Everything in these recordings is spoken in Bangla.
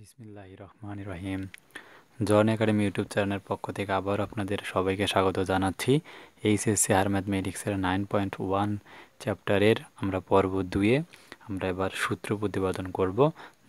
বিসমিল্লাহির রহমানির রহিম। জন একাডেমি ইউটিউব চ্যানেলের পক্ষ থেকে আবার আপনাদের সবাইকে স্বাগত জানাচ্ছি। এইচএসসি আর ম্যাথমেটিক্সের 9.1 চ্যাপ্টারের আমরা পর্ব 2-এ আমরা এবার সূত্র প্রতিপাদন করব।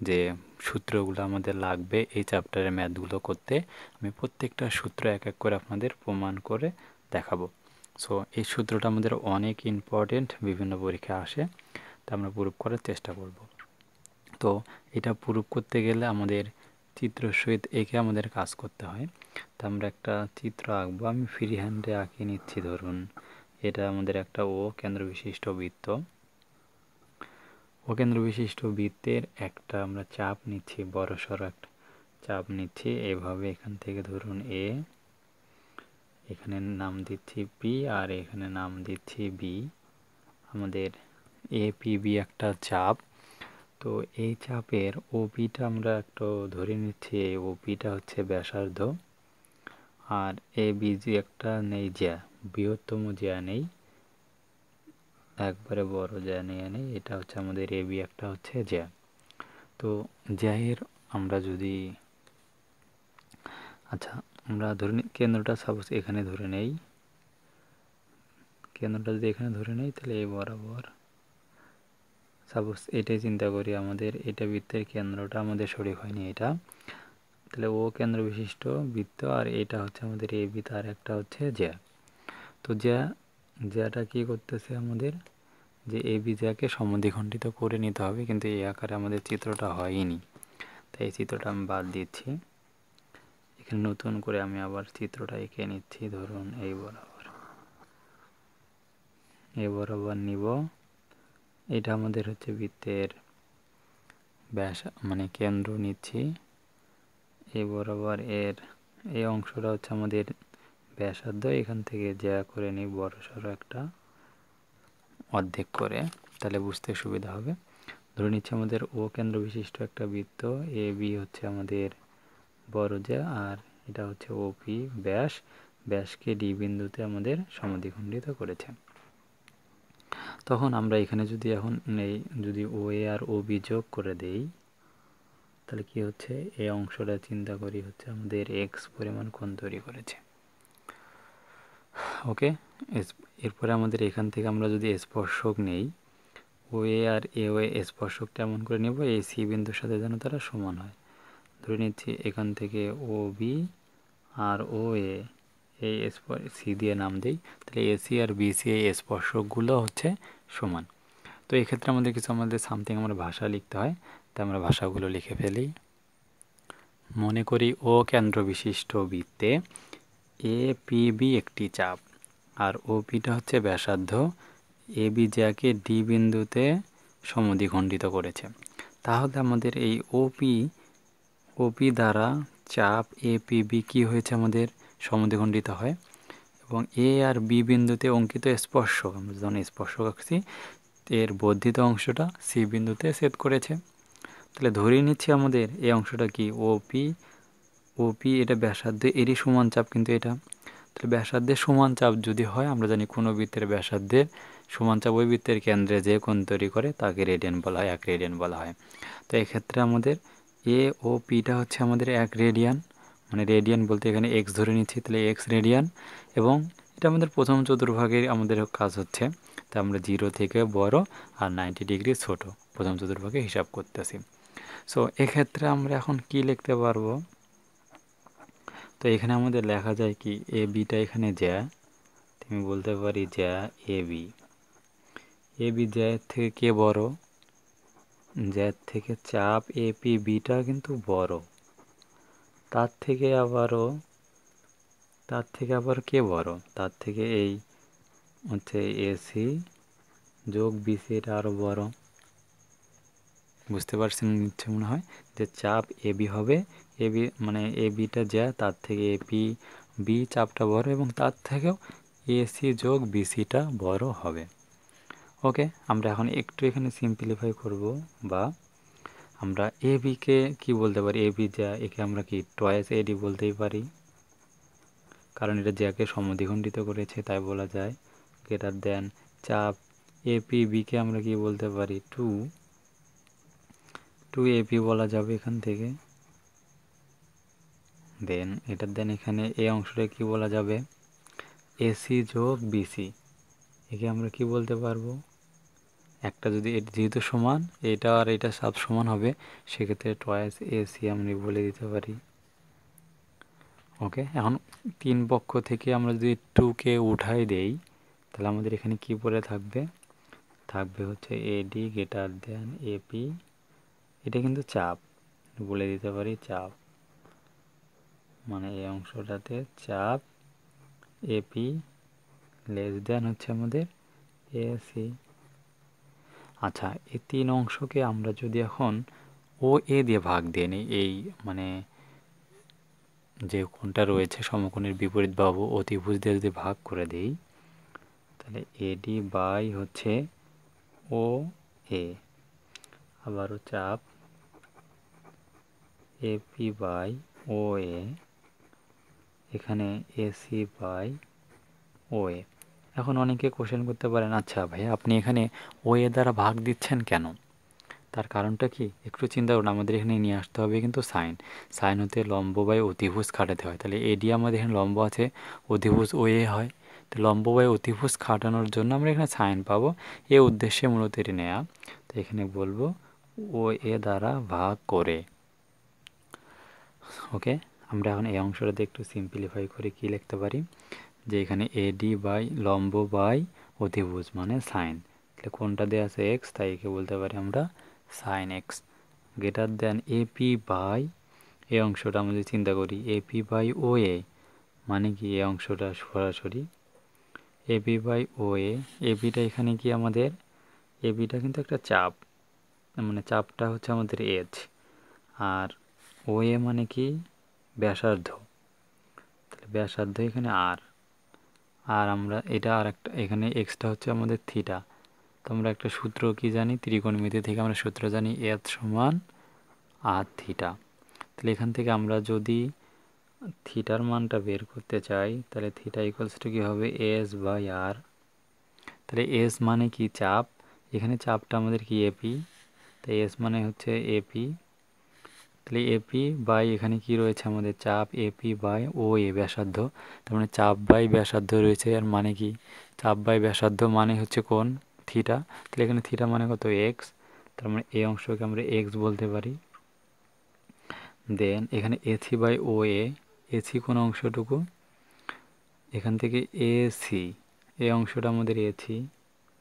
যে সূত্রগুলো আমাদের লাগবে এই চ্যাপ্টারের ম্যাথগুলো করতে, আমি প্রত্যেকটা সূত্র এক এক করে আপনাদের প্রমাণ করে দেখাবো। সো এই সূত্রটা আমাদের অনেক ইম্পর্টেন্ট, বিভিন্ন পরীক্ষায় আসে, তা আমরা প্রুফ করার চেষ্টা করব। তো এটা প্রুফ করতে গেলে আমাদের চিত্র সহিত এঁকে আমাদের কাজ করতে হয়। তো আমরা একটা চিত্র আঁকবো, আমি ফ্রি হ্যান্ডে আঁকে নিচ্ছি। ধরুন এটা আমাদের একটা ও কেন্দ্র বিশিষ্ট বৃত্ত। ও কেন্দ্র বিশিষ্ট বৃত্তের একটা আমরা চাপ নিচ্ছি, বড়সড় একটা চাপ নিচ্ছি। এভাবে এখান থেকে ধরুন এ, এখানে নাম দিচ্ছি পি, আর এখানে নাম দিচ্ছি বি। আমাদের এ পি বি একটা চাপ। তো এই চাপের ওপিটা আমরা একটু ধরে নিচ্ছি, এই ওপিটা হচ্ছে ব্যাসার্ধ। আর এ বিজি একটা নেই, জ্যা বৃহত্তম জ্যা নেই, একবারে বড় জ্যা নেই, এটা হচ্ছে আমাদের এ বি একটা হচ্ছে জ্যা। তো জ্যায়ের আমরা যদি আমরা ধরে নিই কেন্দ্রটা, সাপোজ এখানে ধরে নেই, কেন্দ্রটা যদি এখানে ধরে নেই তাহলে এই বরাবর, সাপোজ এটাই চিন্তা করি, আমাদের এটা বৃত্তের কেন্দ্রটা আমাদের সঠিক হয়নি, এটা তাহলে ও কেন্দ্র বিশিষ্ট বৃত্ত, আর এটা হচ্ছে আমাদের এ বি, তার একটা হচ্ছে জ্যা। তো জ্যাটা কি করতেছে আমাদের, যে এ বি জ্যাকে সমদ্বিখণ্ডিত করে নিতে হবে, কিন্তু এই আকারে আমাদের চিত্রটা হয়নি, তাই এই চিত্রটা আমি বাদ দিচ্ছি। এখানে নতুন করে আমি আবার চিত্রটা এঁকে নিচ্ছি। ধরুন এই বরাবর নিব, এটা আমাদের হচ্ছে বৃত্তের ব্যাস, মানে কেন্দ্র নিচ্ছি। এই বরাবর এর এই অংশটা হচ্ছে আমাদের ব্যাসার্ধ, এখান থেকে জ্যা করে নিই বড়সড় একটা অর্ধেক করে, তাহলে বুঝতে সুবিধা হবে। ধরে নিচ্ছে আমাদের ও কেন্দ্র বিশিষ্ট একটা বৃত্ত, এ বি হচ্ছে আমাদের বড় জ্যা, আর এটা হচ্ছে ওপি ব্যাসকে ডি বিন্দুতে আমাদের সমদ্বিখণ্ডিত করেছে। তখন আমরা এখানে যদি যদি ও এ আর ও বি যোগ করে দেই, তাহলে কি হচ্ছে, এই অংশটা চিন্তা করি হচ্ছে আমাদের এক্স পরিমাণ কোণ তৈরি করেছে। ওকে, এরপরে আমাদের এখান থেকে আমরা যদি স্পর্শক নেই, ও এ আর এ ও স্পর্শকটা এমন করে নেব এই সি বিন্দুর সাথে যেন তারা সমান হয়। ধরে নিচ্ছি এখান থেকে ও বি আর ও এ, এই সি দিয়ে নাম দিই, তাহলে এসি আর বিসি এই স্পর্শকগুলো হচ্ছে সমান। তো এক্ষেত্রে আমাদের সামথিং আমরা ভাষা লিখতে হয়, তাই আমরা ভাষাগুলো লিখে ফেলি। মনে করি ও কেন্দ্র বিশিষ্ট বৃত্তে এ পি বি একটি চাপ, আর ও পিটা হচ্ছে ব্যাসার্ধ, এ বি জ্যাকে ডি বিন্দুতে সমদ্বিখণ্ডিত করেছে। তাহলে আমাদের এই ওপি দ্বারা চাপ এ পি বি কী হয়েছে, আমাদের সমদ্বিখণ্ডিত হয়, এবং এ আর বি বিন্দুতে অঙ্কিত স্পর্শক, আমরা যখন স্পর্শক আঁকছি এর বর্ধিত অংশটা সি বিন্দুতে ছেদ করেছে। তাহলে ধরে নিচ্ছি আমাদের এই অংশটা কি ওপি এটা ব্যাসার্ধ, এরই সমান চাপ কিন্তু এটা। তাহলে ব্যাসার্ধের সমান চাপ যদি হয়, আমরা জানি কোনো বৃত্তের ব্যাসার্ধের সমান চাপ ওই বৃত্তের কেন্দ্রে যে কোণ তৈরি করে তাকে রেডিয়ান বলা হয়, 1 রেডিয়ান বলা হয়। তো এক্ষেত্রে আমাদের এ ও পিটা হচ্ছে আমাদের 1 রেডিয়ান, মানে রেডিয়ান বলতে এখানে এক্স ধরে নিচ্ছি, তাহলে এক্স রেডিয়ান, এবং এটা আমাদের প্রথম চতুর্ভাগের আমাদের কাজ হচ্ছে, তা আমরা 0 থেকে বড় আর 90 ডিগ্রি ছোট প্রথম চতুর্ভাগে হিসাব করতেছি। সো এক্ষেত্রে আমরা এখন কি লিখতে পারবো, তো এখানে আমাদের লেখা যায় কি, এ বিটা এখানে জ্যা, তুমি বলতে পারি জ্যা এ বি জ্যার থেকে কে বড়, জ্যার থেকে চাপ এ পি বিটা কিন্তু বড়, তার থেকে আবার কে বড়, তার থেকে এই হচ্ছে এসি যোগ বিসি, এটা আরও বড়। বুঝতে পারছেন নিচ্ছে মনে হয়, যে চাপ এ বি হবে, এ বি মানে এ বিটা জ্যা, তার থেকে এ পি বি চাপটা বড়, এবং তার থেকেও এসি যোগ বিসিটা বড় হবে। ওকে, আমরা এখন একটু এখানে সিম্পলিফাই করব, বা আমরা এ বিকে কী বলতে পারি, এ বি জ্যা, একে আমরা কি টয়েস এডি বলতেই পারি, কারণ এটা জ্যাকে সমদ্বিখণ্ডিত করেছে, তাই বলা যায় গ্রেটার দেন চাপ এ পি বিকে আমরা কি বলতে পারি, টু এপি বলা যাবে এখান থেকে। দেন এখানে এই অংশটা কি বলা যাবে, এসি যোগ বিসি। একে আমরা কি বলতে পারবো, একটা যদি যেহেতু সমান, এটা আর এটা সব সমান হবে, সেক্ষেত্রে টয়েস এসি আমরা বলে দিতে পারি। ওকে, এখন 3 পক্ষ থেকে আমরা যদি 2কে উঠাই দেই, তাহলে আমাদের এখানে কি পড়ে থাকবে, হচ্ছে এডি গ্রেটার দেন এপি। এটা কিন্তু চাপ, বলে দিতে পারি চাপ, মানে এই অংশটাতে চাপ, এপি লেস দেন হচ্ছে আমাদের এসি। আচ্ছা, এই 3 অংশকে আমরা যদি এখন ও এ দিয়ে ভাগ দিয়ে নিই, এই মানে যে কোণটা রয়েছে সমকোণের বিপরীত বাহু অতিভুজ দিয়ে যদি ভাগ করে দেই, তাহলে এডি বাই হচ্ছে ও এ, আবারও চাপ এপি বাই ও এ, এখানে এসি বাই ও এ। এখন অনেকে কোশ্চেন করতে পারেন, আচ্ছা ভাই আপনি এখানে ও এ দ্বারা ভাগ দিচ্ছেন কেন, তার কারণটা কি একটু চিন্তা করুন। আমাদের এখানে নিয়ে আসতে হবে কিন্তু সাইন হতে লম্ব বাই অতিভুজ খাটাতে হয়, তাহলে এডি আমাদের এখানে লম্ব আছে, অতিভুজ ও এ হয়, তো লম্ব বাই অতিভুজ খাটানোর জন্য আমরা এখানে সাইন পাবো, এই উদ্দেশ্যে মূলত এটি নেওয়া। তো এখানে বলবো ও এ দ্বারা ভাগ করে। ওকে, আমরা এখন এই অংশটাতে একটু সিম্পলিফাই করে কি লিখতে পারি, যে এখানে এডি বাই লম্ব বাই অতিভুজ মানে সাইন, তাহলে কোনটা দেওয়া আছে এক্স, তাই একে বলতে পারি আমরা sine x, greater than AP by, এই অংশটা আমরা যদি চিন্তা করি এপি বাই ও এ, মানে কি এই অংশটা সরাসরি এপি বাই ও এ। এপিটা এখানে কি আমাদের, এপিটা কিন্তু একটা চাপ, মানে চাপটা হচ্ছে আমাদের এইচ, আর ও এ মানে কি ব্যাসার্ধ, তাহলে ব্যাসার্ধ এখানে আর, আমরা এটা আর একটা এখানে এক্সটা হচ্ছে আমাদের থিটা। তো আমরা একটা সূত্র কি জানি, ত্রিকোণমিতি থেকে আমরা সূত্র জানি এচ সমান আর থিটা। তাহলে এখান থেকে আমরা যদি থিটার মানটা বের করতে চাই, তাহলে থিটা ইকুয়ালস টু কী হবে, এস বাই আর। তাহলে এস মানে কি চাপ, এখানে চাপটা আমাদের কি এপি, তাই এস মানে হচ্ছে এপি, তাহলে এপি বাই এখানে কি রয়েছে আমাদের চাপ এপি বাই ও এ ব্যাসার্ধ, তার মানে চাপ বাই ব্যাসার্ধ রয়েছে, আর মানে কি চাপ বাই ব্যাসার্ধ মানে হচ্ছে কোণ থিটা, তাহলে এখানে থিটা মানে কত এক্স, তার মানে এই অংশকে আমরা এক্স বলতে পারি। দেন এখানে AC by O A, AC কোন অংশটুকু, এখান থেকে এসি এই অংশটা আমাদের এসি,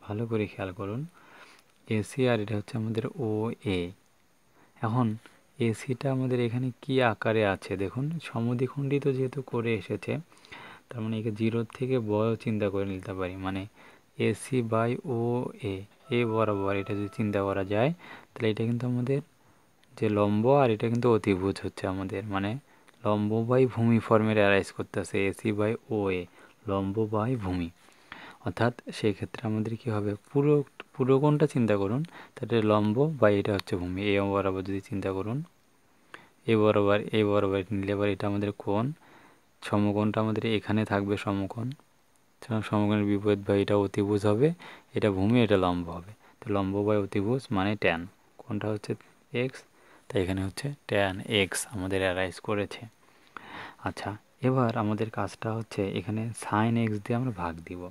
ভালো করে খেয়াল করুন এসি, আর এটা হচ্ছে আমাদের ও এ। এখন এসিটা আমাদের এখানে কি আকারে আছে দেখুন, সমদ্বিখণ্ডিত যেহেতু করে এসেছে, তার মানে একে জিরোর থেকে বড় চিন্তা করে নিতে পারি, মানে এসি বাই ও এ বরাবর এটা যদি চিন্তা করা যায়, তাহলে এটা কিন্তু আমাদের যে লম্ব, আর এটা কিন্তু অতিভুজ হচ্ছে আমাদের, মানে লম্ব বাই ভূমি ফর্মের অ্যারাইজ করতেছে এসি বাই ও এ, লম্ব বাই ভূমি। অর্থাৎ সেই ক্ষেত্রে আমাদের কি হবে, পুরো কোণটা চিন্তা করুন, তাহলে লম্ব বা এটা হচ্ছে ভূমি, এ বরাবর যদি চিন্তা করুন, এ বরাবর নিলে এবার এটা আমাদের কোণ, সমকোণটা আমাদের এখানে থাকবে সমকোণ, সমকোণের বিপরীত বা এটা অতিভুজ হবে, এটা ভূমি এটা লম্ব হবে, তো লম্ব বাই অতিভুজ মানে ট্যান, কোণটা হচ্ছে এক্স, তাই এখানে হচ্ছে ট্যান এক্স আমাদের অ্যারাইজ করেছে। আচ্ছা, এবার আমাদের কাজটা হচ্ছে এখানে সাইন এক্স দিয়ে আমরা ভাগ দিব,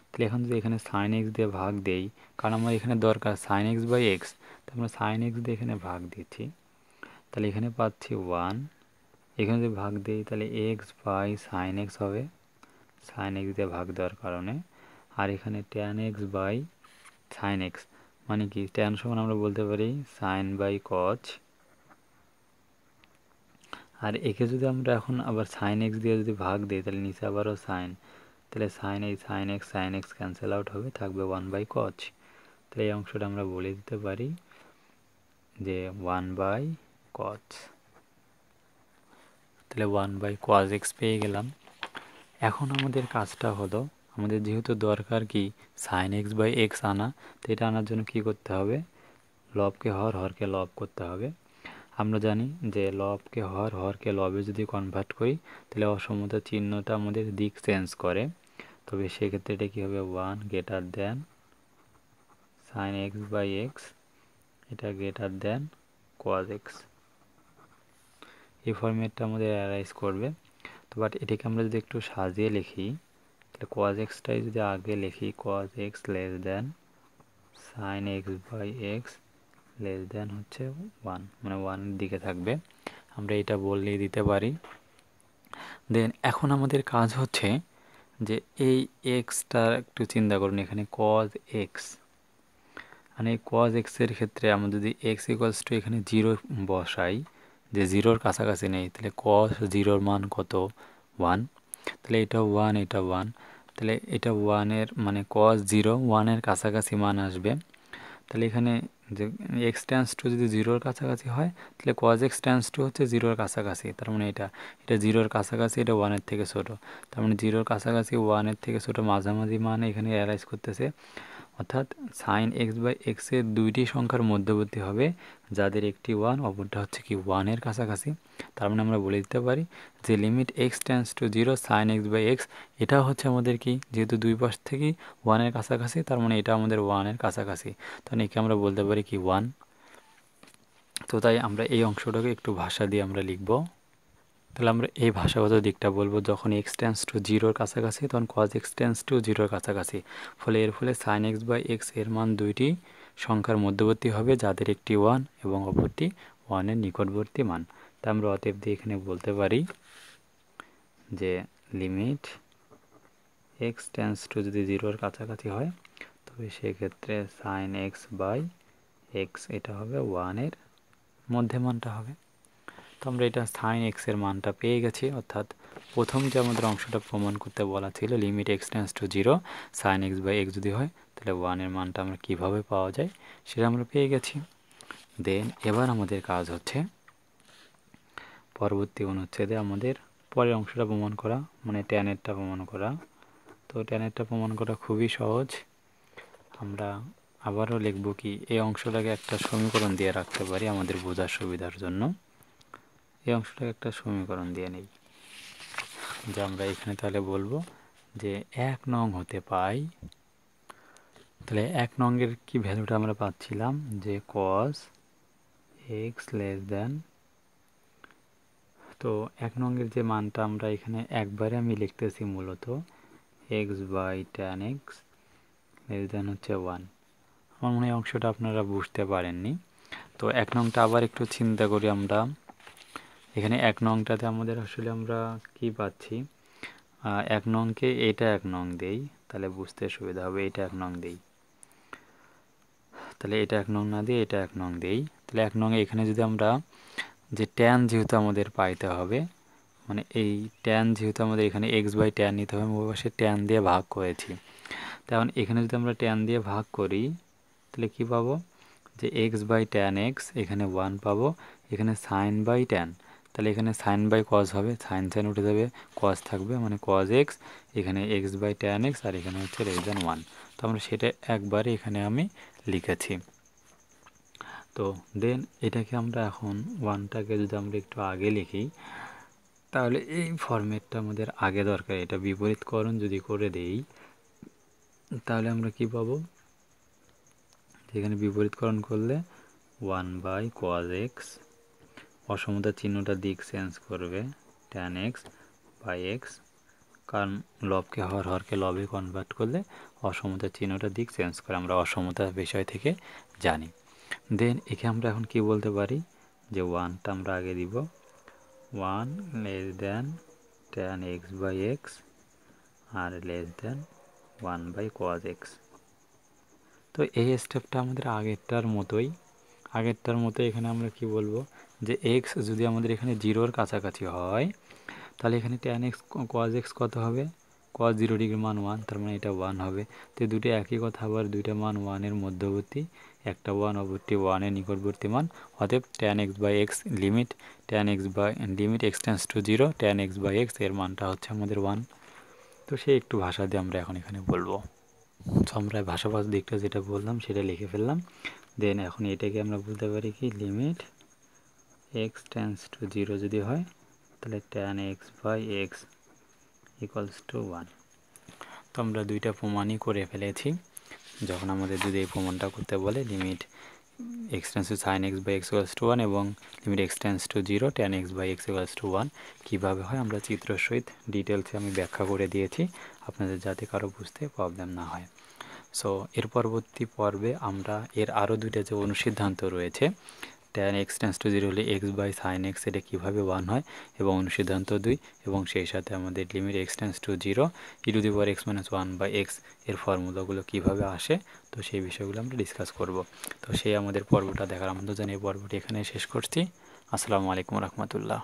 তাহলে এখন যদি এখানে সাইন এক্স দিয়ে ভাগ দেই, কারণ আমার এখানে দরকার সাইন এক্স বাই এক্স, তো আমরা সাইন এক্স দিয়ে এখানে ভাগ দিচ্ছি, তাহলে এখানে পাচ্ছি 1, এখানে যদি ভাগ দিই তাহলে এক্স বাই সাইন এক্স হবে, সাইন এক্স দিয়ে ভাগ দেওয়ার কারণে, আর এখানে tan x by sine x, মানে কি ট্যান সমান আমরা বলতে পারি সাইন বাই কচ, আর একে যদি আমরা এখন আবার সাইন এক্স দিয়ে যদি ভাগ দিই, তাহলে নিচে আবারও সাইন, তাহলে সাইন এক্স ক্যান্সেল আউট হবে, থাকবে 1 বাই কচ, তাহলে এই অংশটা আমরা বলে দিতে পারি যে 1 বাই কচ, তাহলে 1 বাই কজ এক্স পেয়ে গেলাম। এখন আমাদের কাজটা হলো, আমাদের যেহেতু দরকার কি সাইন এক্স বাই এক্স আনা, তো এটা আনার জন্য কি করতে হবে, লবকে হর, হরকে লব করতে হবে। আমরা জানি যে লবকে হর, হরকে লবে যদি কনভার্ট করি, তাহলে অসমতা চিহ্নটা আমাদের দিক চেঞ্জ করে, তবে সেক্ষেত্রে এটা কী হবে 1 greater than sine x by x, এটা গ্রেটার দেন কজ এক্স। এই ফরম্যাটটা আমাদের অ্যারাইজ করবে। তো বাট এটাকে আমরা যদি একটু সাজিয়ে লিখি, তাহলে cos এক্সটাই যদি আগে লিখি, cos x less than sin x by x less than হচ্ছে 1, মানে 1-এর দিকে থাকবে, আমরা এটা বললেই দিতে পারি। দেন এখন আমাদের কাজ হচ্ছে যে এই এক্সটা একটু চিন্তা করুন, এখানে cos x, মানে cos x এর ক্ষেত্রে আমরা যদি x ইকুয়ালস টু এখানে 0 বসাই, যে 0-র কাছাকাছি নেই, তাহলে cos 0-র মান কত? 1। তাহলে এটা 1, এটা 1, তাহলে এটা 1-এর মানে cos 0 1-এর কাছাকাছি মান আসবে। তাহলে এখানে যে x টেন্স টু যদি 0-র কাছাকাছি হয়, তাহলে cos x টেন্স টু হচ্ছে 0-র কাছাকাছি, তার মানে এটা 0-র কাছাকাছি, এটা 1-এর থেকে ছোট, তার মানে 0-র কাছাকাছি 1-এর থেকে ছোট মাঝামাঝি মান এখানে অ্যারাইজ করতেছে। অর্থাৎ সাইন এক্স বাই এক্সের দুইটি সংখ্যার মধ্যবর্তী হবে, যাদের একটি 1 অপরটা হচ্ছে কি 1-এর কাছাকাছি। তার মানে আমরা বলে দিতে পারি যে limit x tends to 0 sine x by x, এটা হচ্ছে আমাদের কি, যেহেতু দুই পাশ থেকেই 1-এর কাছাকাছি, তার মানে এটা আমাদের 1-এর কাছাকাছি, তাহলে একে আমরা বলতে পারি কি 1। তো তাই আমরা এই অংশটাকে একটু ভাষা দিয়ে আমরা লিখব। তাহলে আমরা এই ভাষাগত দিকটা বলবো, যখন x টেন্স টু 0-র কাছাকাছি তখন cos x টেন্স টু 0-র কাছাকাছি, এর ফলে sin x বাই এক্স এর মান দুইটি সংখ্যার মধ্যবর্তী হবে, যাদের একটি 1 এবং অপরটি 1-এর নিকটবর্তী মান। তা আমরা অতএব দিয়ে এখানে বলতে পারি যে লিমিট x টেন্স টু যদি 0-র কাছাকাছি হয়, তবে সেক্ষেত্রে sin x বাই এক্স এটা হবে 1-এর মধ্যে মানটা হবে। তো আমরা এটা সাইন এক্স এর মানটা পেয়ে গেছি, অর্থাৎ প্রথম যে আমাদের অংশটা প্রমাণ করতে বলা ছিল limit x tends to 0 sine x by x যদি হয়, তাহলে 1-এর মানটা আমরা কীভাবে পাওয়া যায় সেটা আমরা পেয়ে গেছি। দেন এবার আমাদের কাজ হচ্ছে পরবর্তী অনুচ্ছেদে আমাদের পরের অংশটা প্রমাণ করা, মানে ট্যানেরটা প্রমাণ করা। তো ট্যানেরটা প্রমাণ করা খুবই সহজ। আমরা আবারও লিখব কি, এই অংশটাকে একটা সমীকরণ দিয়ে রাখতে পারি আমাদের বোঝার সুবিধার জন্য। এই অংশটাকে একটা সমীকরণ দিয়ে নেই, যে আমরা এখানে তাহলে বলবো যে 1 নং হতে পাই, তাহলে 1 নংয়ের কি ভ্যালুটা আমরা পাচ্ছিলাম যে cos x লেস দেন, তো 1 নংয়ের যে মানটা আমরা এখানে একবারে আমি লিখতেছি মূলত x by tan x less than হচ্ছে 1। আমার মনে হয় অংশটা আপনারা বুঝতে পারেননি। তো 1 নংটা আবার একটু চিন্তা করি আমরা, এখানে 1 নংটাতে আমাদের আসলে আমরা কি পাচ্ছি, 1 নংকে এটা 1 নং দেই, তাহলে বুঝতে সুবিধা হবে, এটা 1 নং দেই, তাহলে এটা 1 নং না দিয়ে এটা 1 নং দেই, তাহলে 1 নং এখানে যদি আমরা যে ট্যান যেহেতু আমাদের পাইতে হবে, মানে এই ট্যান যেহেতু আমাদের এখানে এক্স বাই ট্যান নিতে হবে, ওই পাশে ট্যান দিয়ে ভাগ করেছি, তখন এখানে যদি আমরা ট্যান দিয়ে ভাগ করি তাহলে কি পাবো, যে এক্স বাই ট্যান এক্স, এখানে 1 পাবো, এখানে সাইন বাই ট্যান, তাহলে এখানে সাইন বাই কজ হবে, সাইন সাইন উঠে যাবে, কজ থাকবে, মানে কজ এক্স, এখানে এক্স বাই ট্যান এক্স, আর এখানে হচ্ছে লেস দেন 1। তো আমরা সেটা একবারে এখানে আমি লিখেছি। তো দেন এটাকে আমরা এখন 1টাকে যদি আমরা একটু আগে লিখি, তাহলে এই ফরম্যাটটা আমাদের আগে দরকার, এটা বিপরীতকরণ যদি করে দেই তাহলে আমরা কি পাবো, এখানে বিপরীতকরণ করলে 1 বাই cos x, অসমতার চিহ্নটা দিক চেঞ্জ করবে, tan x বাই এক্স, কারণ লবকে হর, হরকে লবে কনভার্ট করলে অসমতার চিহ্নটা দিক চেঞ্জ করে, আমরা অসমতার বিষয় থেকে জানি। দেন একে আমরা এখন কি বলতে পারি, যে 1টা আমরা আগে দিব, 1 less than tan x by x আর less than 1 by cos x। তো এই স্টেপটা আমাদের আগেরটার মতোই, এখানে আমরা কি বলবো, যে x যদি আমাদের এখানে 0-র কাছাকাছি হয়, তাহলে এখানে tan x cos x কত হবে, cos 0 ডিগ্রি মান 1, তার মানে এটা 1 হবে। তো দুটো একই কথা, আবার দুইটা মান 1-এর মধ্যবর্তী, একটা 1 অপরটি 1-এর নিকটবর্তী মান, অতএব tan x by x limit x tends to 0 tan x by x এর মানটা হচ্ছে আমাদের 1। তো সেই একটু ভাষা দিয়ে আমরা এখন এখানে বলবো। তো আমরা ভাষাভাষ দিকটা যেটা বললাম সেটা লিখে ফেললাম। দেন এখন এটাকে আমরা বলতে পারি কি, লিমিট x টেন্স টু 0 যদি হয়, তাহলে tan x by x equals to 1। তো আমরা দুইটা প্রমাণই করে ফেলেছি। যখন আমাদের যদি এই প্রমাণটা করতে বলে limit x tends to sine x by x equals to 1 এবং limit x tends to 0 tan x by x equals to 1 কীভাবে হয় আমরা চিত্র সহিত ডিটেলসে আমি ব্যাখ্যা করে দিয়েছি আপনাদের যাতে কারো বুঝতে প্রবলেম না হয়। সো এর পরবর্তী পর্বে আমরা এর আরও দুইটা যে অনুসিদ্ধান্ত রয়েছে tan x টেন্স টু 0 হলে x বাই সাইন এক্স এটা কীভাবে 1 হয় এবং অনুসিদ্ধান্ত 2 এবং সেই সাথে আমাদের limit x tends to 0 e⁻x−1 by x এর ফর্মুলাগুলো কীভাবে আসে, তো সেই বিষয়গুলো আমরা ডিসকাস করব। তো সেই আমাদের পর্বটা দেখার আমন্ত্রণ জানিয়ে পর্বটি এখানে শেষ করছি। আসসালামু আলাইকুম রহমতুল্লাহ।